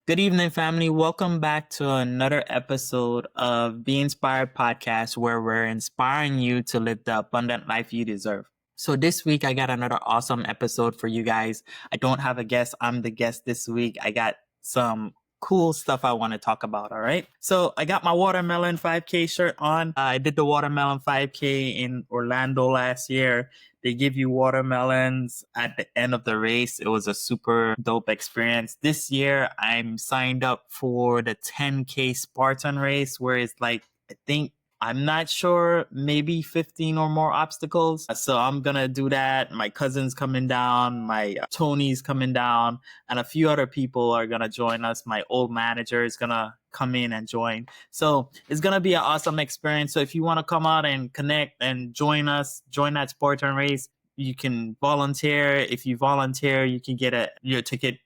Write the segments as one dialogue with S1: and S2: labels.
S1: Good evening, family. Welcome back to another episode of Be Inspired Podcast, where we're inspiring you to live the abundant life you deserve. So, this week, I got another awesome episode for you guys. I don't have a guest, I'm the guest this week. I got some cool stuff I want to talk about. All right. So, I got my Watermelon 5K shirt on. I did the Watermelon 5K in Orlando last year. They give you watermelons at the end of the race. It was a super dope experience. This year, I'm signed up for the 10K Spartan race, where it's like, I think, I'm not sure, maybe 15 or more obstacles. So I'm going to do that. My cousin's coming down, my Tony's coming down, and a few other people are going to join us. My old manager is going to come in and join. So it's going to be an awesome experience. So if you want to come out and connect and join us, join that Spartan race, you can volunteer. If you volunteer, you can get your ticket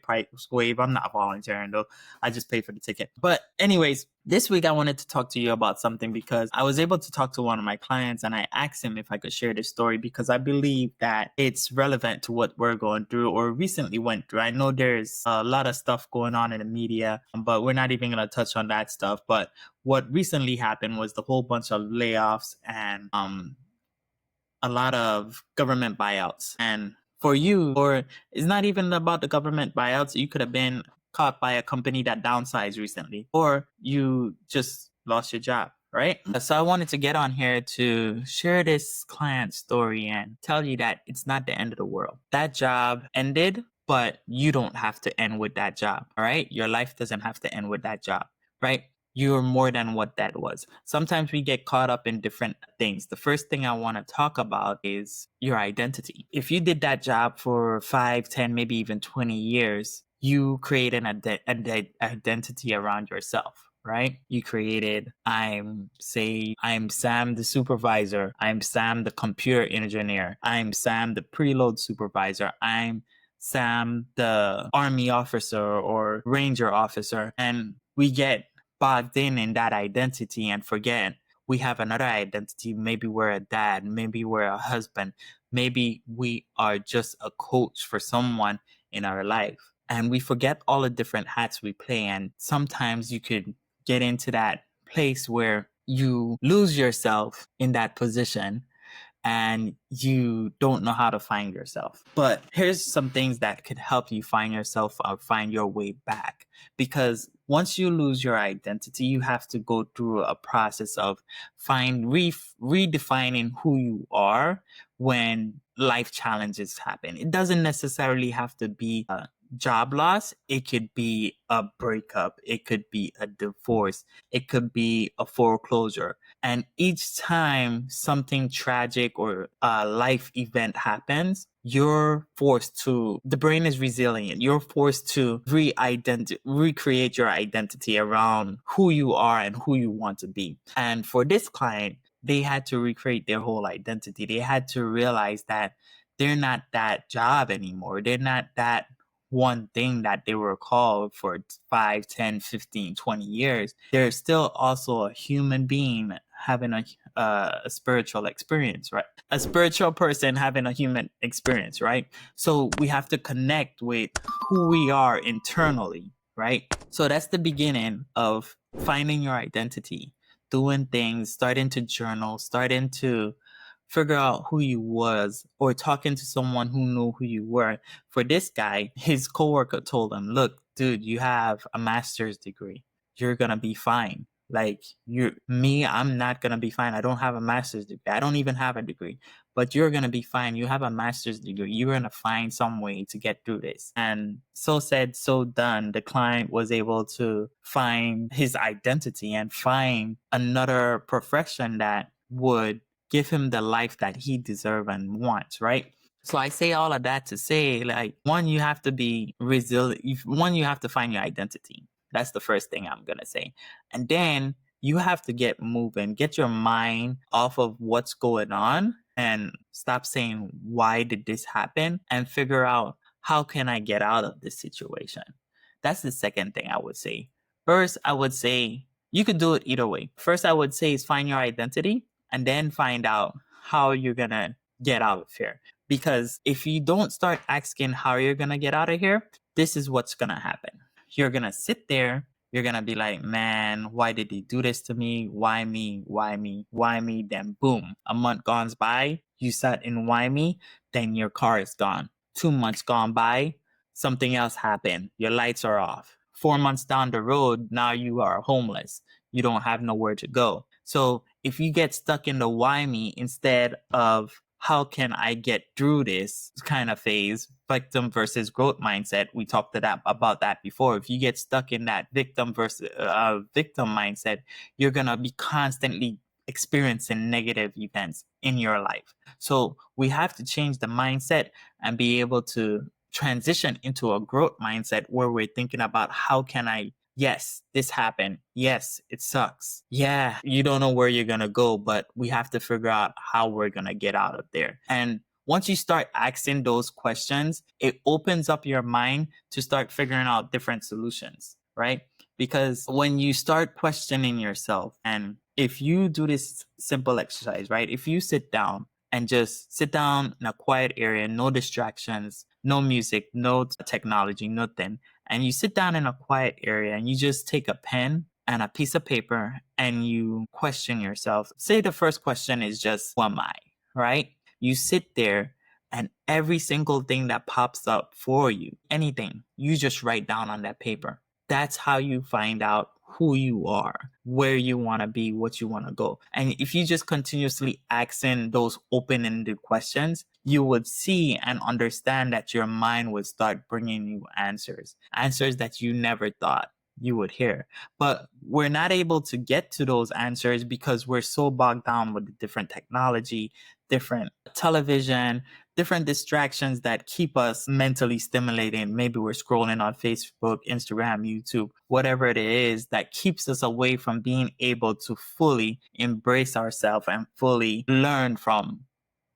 S1: price waive. I'm not volunteering though. I just pay for the ticket. But anyways, this week I wanted to talk to you about something because I was able to talk to one of my clients and I asked him if I could share this story because I believe that it's relevant to what we're going through or recently went through. I know there's a lot of stuff going on in the media, but we're not even going to touch on that stuff. But what recently happened was the whole bunch of layoffs and a lot of government buyouts. And for you, or it's not even about the government buyouts, you could have been caught by a company that downsized recently, or you just lost your job, right? So I wanted to get on here to share this client story and tell you that it's not the end of the world. That job ended, but you don't have to end with that job, all right? Your life doesn't have to end with that job, right? You're more than what that was. Sometimes we get caught up in different things. The first thing I want to talk about is your identity. If you did that job for 5, 10, maybe even 20 years, you create an identity around yourself, right? You created, I'm Sam the supervisor. I'm Sam the computer engineer. I'm Sam the preload supervisor. I'm Sam the army officer or ranger officer. And we get bogged in that identity and forget we have another identity. Maybe we're a dad, maybe we're a husband, maybe we are just a coach for someone in our life. And we forget all the different hats we play. And sometimes you could get into that place where you lose yourself in that position and you don't know how to find yourself. But here's some things that could help you find yourself or find your way back. Because once you lose your identity, you have to go through a process of redefining who you are when life challenges happen. It doesn't necessarily have to be a job loss. It could be a breakup. It could be a divorce. It could be a foreclosure. And each time something tragic or a life event happens, the brain is resilient. You're forced to recreate your identity around who you are and who you want to be. And for this client, they had to recreate their whole identity. They had to realize that they're not that job anymore. They're not that one thing that they were called for 5, 10, 15, 20 years. They're still also a human being having a spiritual experience, right? A spiritual person having a human experience, right? So we have to connect with who we are internally, right? So that's the beginning of finding your identity, doing things, starting to journal, starting to figure out who you was or talking to someone who knew who you were. For this guy, his coworker told him, look, dude, you have a master's degree. You're going to be fine. Like I'm not going to be fine. I don't have a master's degree. I don't even have a degree, but you're going to be fine. You have a master's degree. You're going to find some way to get through this. And so said, so done. The client was able to find his identity and find another profession that would give him the life that he deserves and wants, right? So I say all of that to say, like, one, you have to be resilient. One, you have to find your identity. That's the first thing I'm going to say. And then you have to get moving, get your mind off of what's going on and stop saying, why did this happen? And figure out, how can I get out of this situation? That's the second thing I would say. First, I would say you could do it either way. First, I would say is find your identity and then find out how you're going to get out of here. Because if you don't start asking how you're going to get out of here, this is what's going to happen. you're going to sit there. You're going to be like, man, why did he do this to me? Why me? Why me? Why me? Then boom, a month goes by. You sat in why me, then your car is gone. 2 months gone by, something else happened. Your lights are off. 4 months down the road, now you are homeless. You don't have nowhere to go. So if you get stuck in the why me instead of how can I get through this kind of phase, victim versus growth mindset, we talked about that before. If you get stuck in that victim versus victim mindset, you're going to be constantly experiencing negative events in your life. So we have to change the mindset and be able to transition into a growth mindset where we're thinking about how can I, yes, this happened. Yes, it sucks. Yeah, you don't know where you're going to go, but we have to figure out how we're going to get out of there. And once you start asking those questions, it opens up your mind to start figuring out different solutions, right? Because when you start questioning yourself, and if you do this simple exercise, right? If you sit down and just sit down in a quiet area, no distractions, no music, no technology, nothing. And you sit down in a quiet area and you just take a pen and a piece of paper and you question yourself. Say the first question is just, who am I? Right? You sit there and every single thing that pops up for you, anything, you just write down on that paper. That's how you find out who you are, where you want to be, what you want to go. And if you just continuously asking those open-ended questions, you would see and understand that your mind would start bringing you answers that you never thought you would hear. But we're not able to get to those answers because we're so bogged down with the different technology, different television, different distractions that keep us mentally stimulated. Maybe we're scrolling on Facebook, Instagram, YouTube, whatever it is that keeps us away from being able to fully embrace ourselves and fully learn from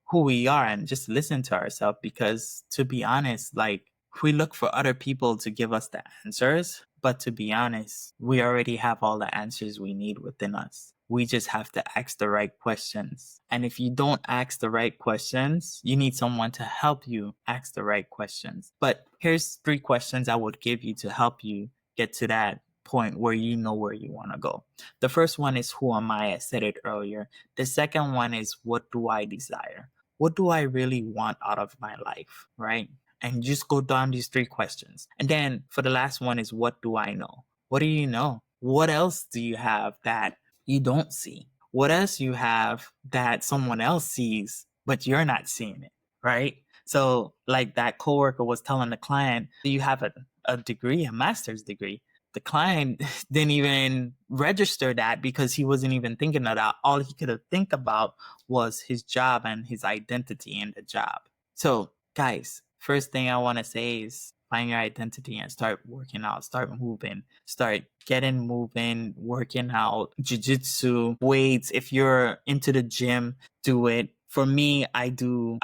S1: who we are and just listen to ourselves. Because to be honest, like, we look for other people to give us the answers, but to be honest, we already have all the answers we need within us. We just have to ask the right questions. And if you don't ask the right questions, you need someone to help you ask the right questions. But here's 3 questions I would give you to help you get to that point where you know where you want to go. The first one is, who am I? I said it earlier. The second one is, what do I desire? What do I really want out of my life, right? And just go down these 3 questions. And then for the last one is, what do I know? What do you know? What else do you have that you don't see? What else you have that someone else sees, but you're not seeing it, right? So like that coworker was telling the client, do you have a degree, a master's degree? The client didn't even register that because he wasn't even thinking of that. All he could think about was his job and his identity in the job. So guys, first thing I want to say is find your identity and start working out, start moving, start getting moving, working out, jiu-jitsu, weights. If you're into the gym, do it. For me, I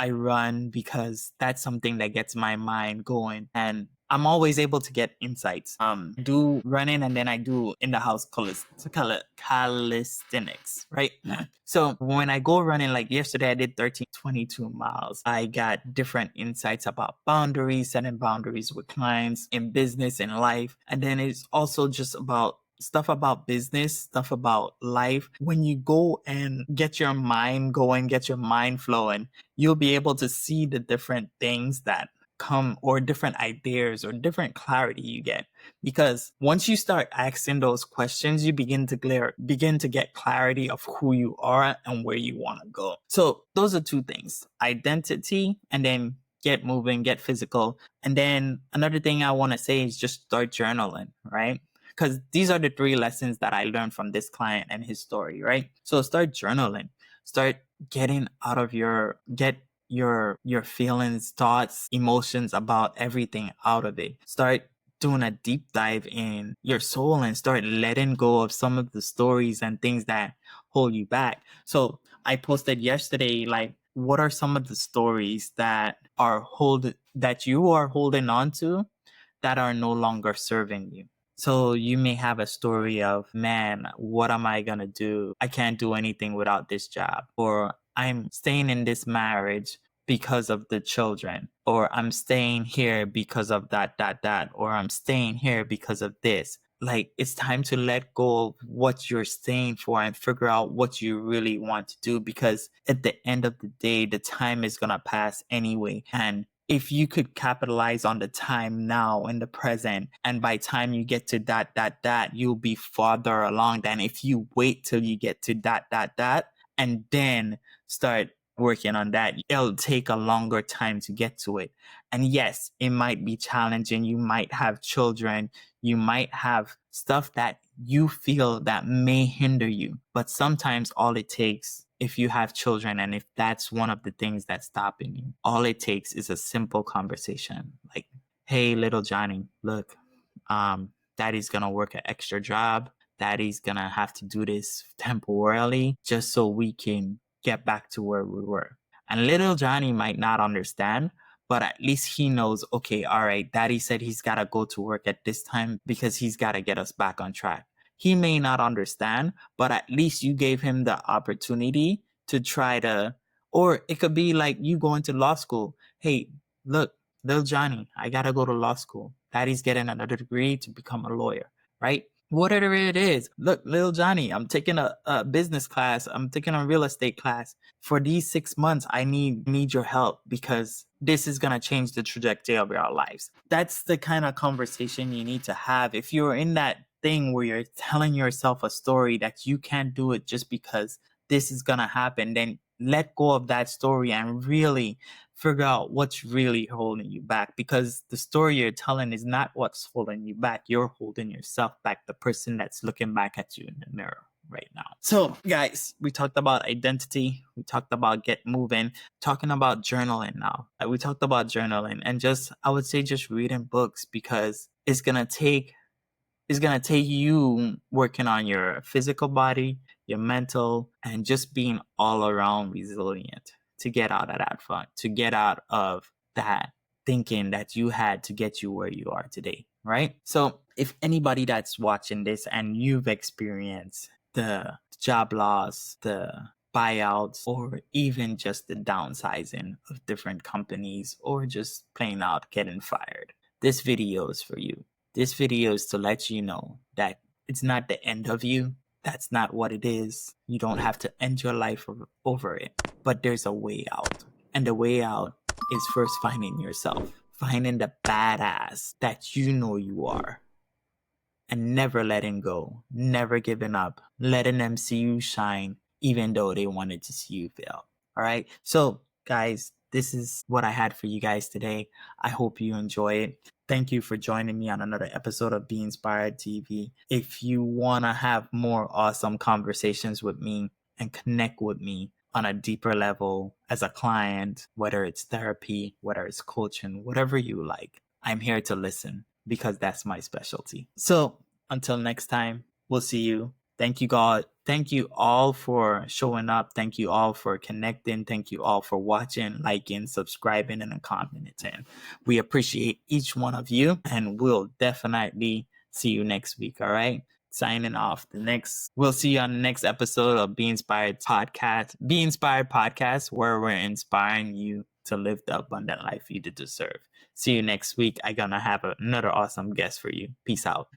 S1: run because that's something that gets my mind going. And I'm always able to get insights. Do running and then I do in the house calisthenics, right? So when I go running, like yesterday, I did 22 miles. I got different insights about boundaries, setting boundaries with clients in business and life. And then it's also just about stuff about business, stuff about life. When you go and get your mind going, get your mind flowing, you'll be able to see the different things that come, or different ideas or different clarity you get. Because once you start asking those questions, you begin to get clarity of who you are and where you want to go. So those are 2 things: identity, and then get moving, get physical. And then another thing I want to say is just start journaling, right? Because these are the 3 lessons that I learned from this client and his story, right? So start journaling, start getting out of your feelings, thoughts, emotions about everything out of it. Start doing a deep dive in your soul and start letting go of some of the stories and things that hold you back. So I posted yesterday, like, what are some of the stories that you are holding on to that are no longer serving you? So you may have a story of, man, what am I going to do? I can't do anything without this job. Or I'm staying in this marriage because of the children, or I'm staying here because of that, or I'm staying here because of this. Like, it's time to let go of what you're staying for and figure out what you really want to do, because at the end of the day, the time is going to pass anyway. And if you could capitalize on the time now in the present, and by time you get to that, you'll be farther along than if you wait till you get to that, and then start working on that. It'll take a longer time to get to it. And yes, it might be challenging. You might have children. You might have stuff that you feel that may hinder you. But sometimes all it takes, if you have children and if that's one of the things that's stopping you, all it takes is a simple conversation. Like, hey, little Johnny, look, daddy's going to work an extra job. Daddy's going to have to do this temporarily just so we can get back to where we were. And little Johnny might not understand, but at least he knows, okay, all right, daddy said he's got to go to work at this time because he's got to get us back on track. He may not understand, but at least you gave him the opportunity to try to, or it could be like you going to law school. Hey, look, little Johnny, I got to go to law school. Daddy's getting another degree to become a lawyer, right? Whatever it is. Look, little Johnny, I'm taking a business class. I'm taking a real estate class. For these 6 months, I need your help because this is going to change the trajectory of our lives. That's the kind of conversation you need to have. If you're in that thing where you're telling yourself a story that you can't do it just because this is going to happen, then let go of that story and really figure out what's really holding you back, because the story you're telling is not what's holding you back. You're holding yourself back, the person that's looking back at you in the mirror right now. So guys, we talked about identity. We talked about get moving, talking about journaling now. We talked about journaling and I would say just reading books, because it's going to take you working on your physical body, your mental, and just being all around resilient to get out of that funk, to get out of that thinking that you had to get you where you are today, right? So if anybody that's watching this and you've experienced the job loss, the buyouts, or even just the downsizing of different companies, or just plain out getting fired, this video is for you. This video is to let you know that it's not the end of you. That's not what it is. You don't have to end your life over it. But there's a way out. And the way out is first finding yourself. Finding the badass that you know you are. And never letting go. Never giving up. Letting them see you shine even though they wanted to see you fail. All right? So, guys, this is what I had for you guys today. I hope you enjoy it. Thank you for joining me on another episode of Be Inspired TV. If you want to have more awesome conversations with me and connect with me on a deeper level as a client, whether it's therapy, whether it's coaching, whatever you like, I'm here to listen because that's my specialty. So until next time, we'll see you. Thank you, God. Thank you all for showing up. Thank you all for connecting. Thank you all for watching, liking, subscribing, and commenting. We appreciate each one of you, and we'll definitely see you next week. All right. Signing off. We'll see you on the next episode of Be Inspired Podcast. Be Inspired Podcast, where we're inspiring you to live the abundant life you deserve. See you next week. I'm gonna have another awesome guest for you. Peace out.